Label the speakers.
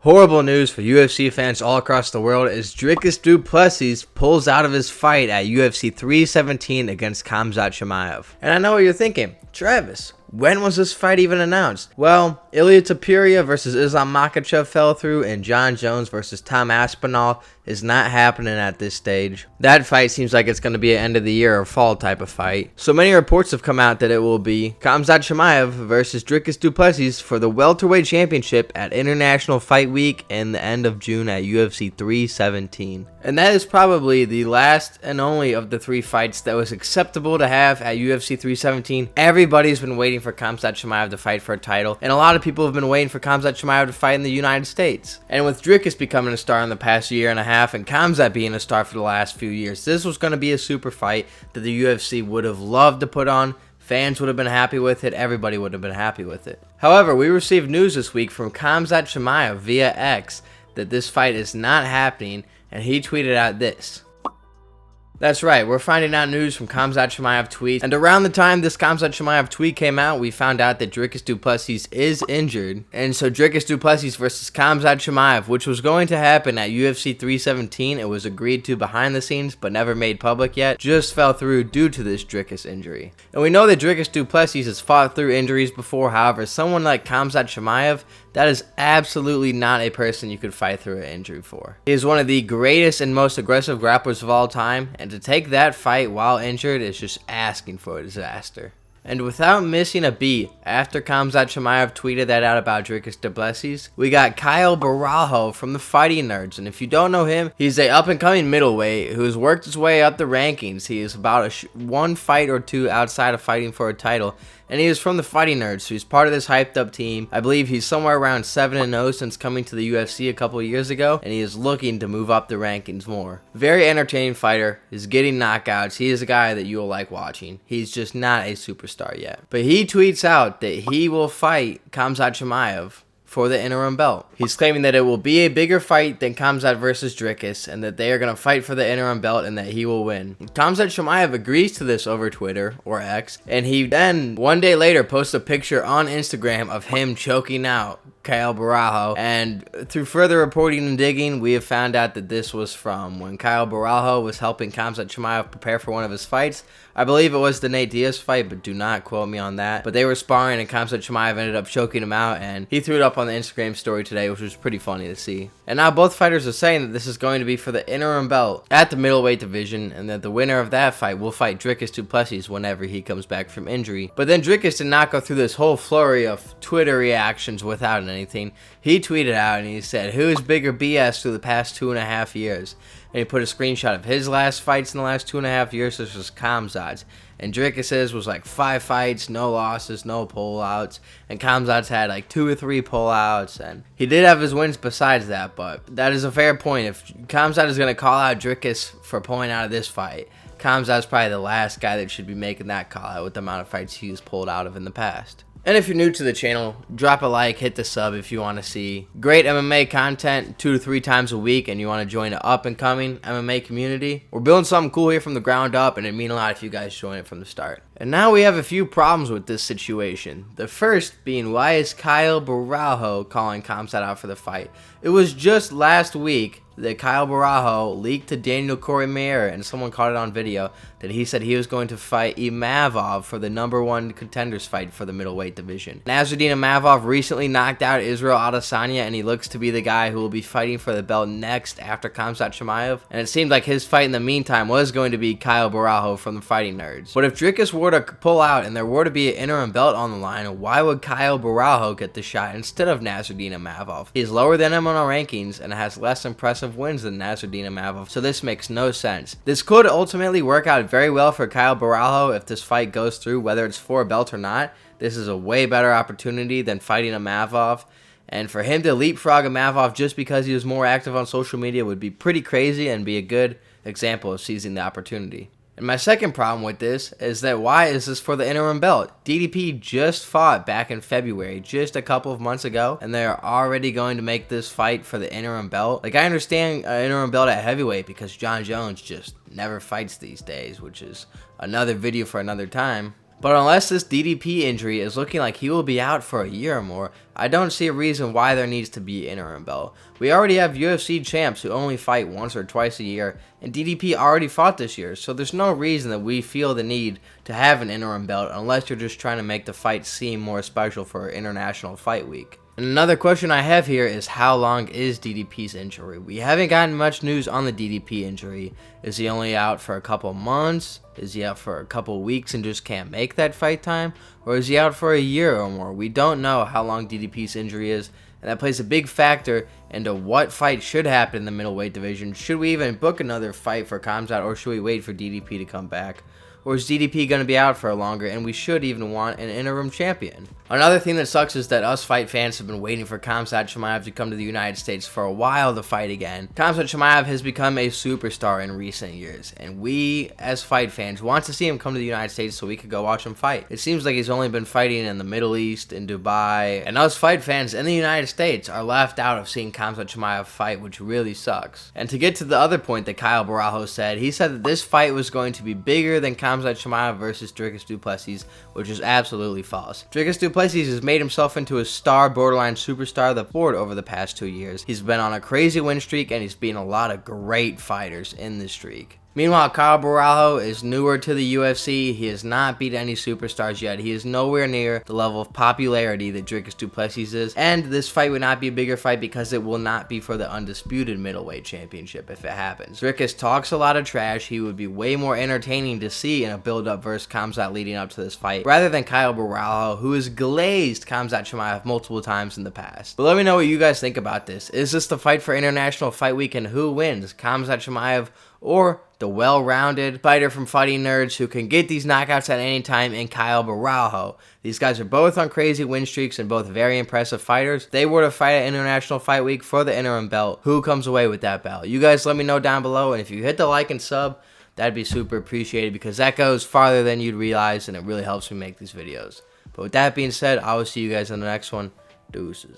Speaker 1: Horrible news for UFC fans all across the world as Dricus Du Plessis pulls out of his fight at UFC 317 against Khamzat Chimaev. And I know what you're thinking, Travis, when was this fight even announced? Well, Ilia Topuria versus Makhahcev fell through, and Jon Jones versus Aspinall is not happening at this stage. That fight seems like it's going to be an end of the year or fall type of fight. So many reports have come out that it will be Khamzat Chimaev versus Dricus Du Plessis for the welterweight championship at International Fight Week in the end of June at UFC 317. And that is probably the last and only of the three fights that was acceptable to have at UFC 317. Everybody's been waiting for Khamzat Chimaev to fight for a title, and a lot of people have been waiting for Khamzat Chimaev to fight in the United States. And with Dricus becoming a star in the past year and a half, and Khamzat being a star for the last few years, this was going to be a super fight that the UFC would have loved to put on. Fans would have been happy with it. Everybody would have been happy with it. However, we received news this week from Khamzat Chimaev via X that this fight is not happening, and he tweeted out this. That's right, we're finding out news from Khamzat Chimaev tweets, and around the time this Khamzat Chimaev tweet came out, we found out that Dricus Du Plessis is injured, and so Dricus Du Plessis versus Khamzat Chimaev, which was going to happen at UFC 317, it was agreed to behind the scenes, but never made public yet, just fell through due to this Dricus injury. And we know that Dricus Du Plessis has fought through injuries before, however, someone like Khamzat Chimaev, that is absolutely not a person you could fight through an injury for. He is one of the greatest and most aggressive grapplers of all time, and to take that fight while injured is just asking for a disaster. And without missing a beat, after Khamzat Chimaev tweeted that out about Dricus Du Plessis, we got Caio Borralho from the Fighting Nerds. And if you don't know him, he's a up-and-coming middleweight who has worked his way up the rankings. He is about one fight or two outside of fighting for a title. And he is from the Fighting Nerds, so he's part of this hyped-up team. I believe he's somewhere around 7-0 since coming to the UFC a couple of years ago, and he is looking to move up the rankings more. Very entertaining fighter. He's getting knockouts. He is a guy that you'll like watching. He's just not a superstar yet. But he tweets out that he will fight Khamzat Chimaev for the interim belt. He's claiming that it will be a bigger fight than Khamzat versus Dricus, and that they are going to fight for the interim belt and that he will win. Khamzat Chimaev agrees to this over Twitter, or X, and he then, one day later, posts a picture on Instagram of him choking out Caio Borralho, and through further reporting and digging, we have found out that this was from when Caio Borralho was helping Khamzat Chimaev prepare for one of his fights. I believe it was the Nate Diaz fight, but do not quote me on that. But they were sparring, and Khamzat Chimaev ended up choking him out, and he threw it up on the Instagram story today, which was pretty funny to see. And now both fighters are saying that this is going to be for the interim belt at the middleweight division, and that the winner of that fight will fight Dricus Du Plessis whenever he comes back from injury. But then Dricus did not go through this whole flurry of Twitter reactions without anything. He tweeted out and he said, "Who is bigger BS through the past 2.5 years?" And he put a screenshot of his last fights in the last 2.5 years. This was Khamzat's. And Dricus's was like 5 fights, no losses, no pullouts. And Khamzat's had like 2 or 3 pullouts. And he did have his wins besides that, but that is a fair point. If Khamzat is going to call out Dricus for pulling out of this fight, Khamzat's probably the last guy that should be making that call out with the amount of fights he's pulled out of in the past. And if you're new to the channel, drop a like, hit the sub if you want to see great MMA content 2 to 3 times a week and you want to join the up-and-coming MMA community. We're building something cool here from the ground up, and it'd mean a lot if you guys join it from the start. And now we have a few problems with this situation. The first being, why is Caio Borralho calling Khamzat out for the fight? It was just last week that Caio Borralho leaked to Daniel Cormier, and someone caught it on video, that he said he was going to fight Imavov for the #1 contenders fight for the middleweight division. Nassurdine Imavov recently knocked out Israel Adesanya, and he looks to be the guy who will be fighting for the belt next after Khamzat Chimaev. And it seemed like his fight in the meantime was going to be Caio Borralho from the Fighting Nerds. But if Dricus were to pull out and there were to be an interim belt on the line, why would Caio Borralho get the shot instead of Nassurdine Imavov? He's lower than him on our rankings and has less impressive wins than Nassurdine Imavov, so this makes no sense. This could ultimately work out very well for Caio Borralho if this fight goes through, whether it's for a belt or not. This is a way better opportunity than fighting Imavov, and for him to leapfrog Imavov just because he was more active on social media would be pretty crazy and be a good example of seizing the opportunity. And my second problem with this is that why is this for the interim belt? DDP just fought back in February, just a couple of months ago, and they're already going to make this fight for the interim belt. Like, I understand an interim belt at heavyweight because Jon Jones just never fights these days, which is another video for another time. But unless this DDP injury is looking like he will be out for a year or more, I don't see a reason why there needs to be an interim belt. We already have UFC champs who only fight once or twice a year, and DDP already fought this year, so there's no reason that we feel the need to have an interim belt unless you're just trying to make the fight seem more special for International Fight Week. And another question I have here is, how long is DDP's injury? We haven't gotten much news on the DDP injury. Is he only out for a couple months? Is he out for a couple weeks and just can't make that fight time? Or is he out for a year or more? We don't know how long DDP's injury is, and that plays a big factor into what fight should happen in the middleweight division. Should we even book another fight for Khamzat, or should we wait for DDP to come back? Or is DDP going to be out for longer, and we should even want an interim champion? Another thing that sucks is that us fight fans have been waiting for Khamzat Chimaev to come to the United States for a while to fight again. Khamzat Chimaev has become a superstar in recent years, and we, as fight fans, want to see him come to the United States so we could go watch him fight. It seems like he's only been fighting in the Middle East, in Dubai, and us fight fans in the United States are left out of seeing Khamzat Chimaev fight, which really sucks. And to get to the other point that Caio Borralho said, he said that this fight was going to be bigger than Khamzat Chimaev versus Dricus Du Plessis, which is absolutely false. Dricus Du Plessis has made himself into a star, borderline superstar of the sport over the past 2 years. He's been on a crazy win streak, and he's beaten a lot of great fighters in this streak. Meanwhile, Caio Borralho is newer to the UFC. He has not beat any superstars yet. He is nowhere near the level of popularity that Dricus Du Plessis is. And this fight would not be a bigger fight because it will not be for the undisputed middleweight championship if it happens. Dricus talks a lot of trash. He would be way more entertaining to see in a build-up versus Khamzat leading up to this fight, rather than Caio Borralho, who has glazed Khamzat Chimaev multiple times in the past. But let me know what you guys think about this. Is this the fight for International Fight Week, and who wins, Khamzat Chimaev or the well-rounded fighter from Fighting Nerds who can get these knockouts at any time in Caio Borralho? These guys are both on crazy win streaks and both very impressive fighters. If they were to fight at International Fight Week for the interim belt, who comes away with that belt? You guys let me know down below, and if you hit the like and sub, that'd be super appreciated because that goes farther than you'd realize, and it really helps me make these videos. But with that being said, I will see you guys in the next one. Deuces.